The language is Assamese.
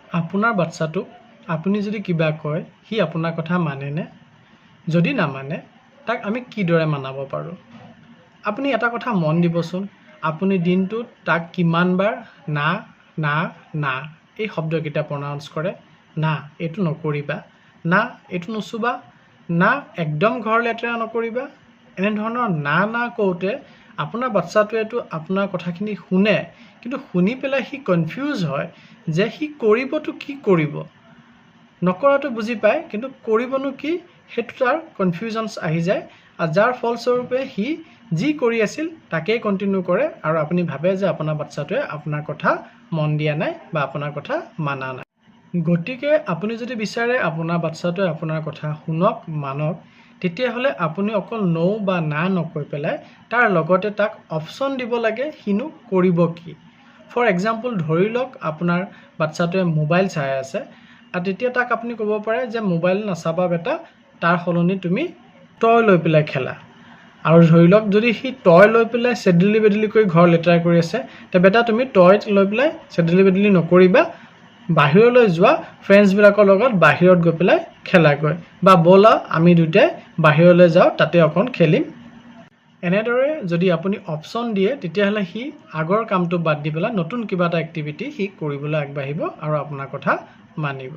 আপোনাৰ বাচ্চাটোক আপুনি যদি কিবা কয় সি আপোনাৰ কথা মানেনে? যদি নামানে তাক আমি কিদৰে মানাব পাৰোঁ? আপুনি এটা কথা মন দিবচোন, আপুনি দিনটোত তাক কিমানবাৰ না না না এই শব্দকেইটা প্ৰনাউন্স কৰে? না এইটো নকৰিবা, না এইটো নুচুবা, না একদম ঘৰ লেতেৰা নকৰিবা। এনেধৰণৰ না না কওঁতে আপোনাৰ বাচ্চাটোৱেতো আপোনাৰ কথাখিনি শুনে, কিন্তু শুনি পেলাই সি কনফিউজ হয় যে সি কৰিবতো কি কৰিব। নকৰাটো বুজি পায়, কিন্তু কৰিবনো কি সেইটো তাৰ কনফিউজনছ আহি যায়, আৰু যাৰ ফলস্বৰূপে সি যি কৰি আছিল তাকেই কণ্টিনিউ কৰে, আৰু আপুনি ভাবে যে আপোনাৰ বাচ্চাটোৱে আপোনাৰ কথা মন দিয়া নাই বা আপোনাৰ কথা মানা নাই। গতিকে আপুনি যদি বিচাৰে আপোনাৰ বাচ্চাটোৱে আপোনাৰ কথা শুনক, মানক, তেতিয়াহ'লে আপুনি অকল ন' বা না নকৈ পেলাই তাৰ লগতে তাক অপশ্যন দিব লাগে সিনো কৰিব কি। ফৰ এক্সাম্পল ধৰি লওক আপোনাৰ বাচ্চাটোৱে মোবাইল চাই আছে, আৰু তেতিয়া তাক আপুনি ক'ব পাৰে যে মোবাইল নাচাবা বেটা, তাৰ সলনি তুমি টয় লৈ পেলাই খেলা। আৰু ধৰি লওক যদি সি টয় লৈ পেলাই চেডেলি বেডেলি কৰি ঘৰ লেতেৰা কৰি আছে, তে বেটা তুমি টয় লৈ পেলাই চেডেলি বেডেলি নকৰিবা, বাহিৰলৈ যোৱা, ফ্ৰেণ্ডছবিলাকৰ লগত বাহিৰত গৈ পেলাই খেলাগৈ, বা ব'লা আমি দুটাই বাহিৰলৈ যাওঁ তাতে অকণ খেলিম। এনেদৰে যদি আপুনি অপশ্যন দিয়ে তেতিয়াহ'লে সি আগৰ কামটো বাদ দি পেলাই নতুন কিবা এটা এক্টিভিটি সি কৰিবলৈ আগবাঢ়িব আৰু আপোনাৰ কথা মানিব।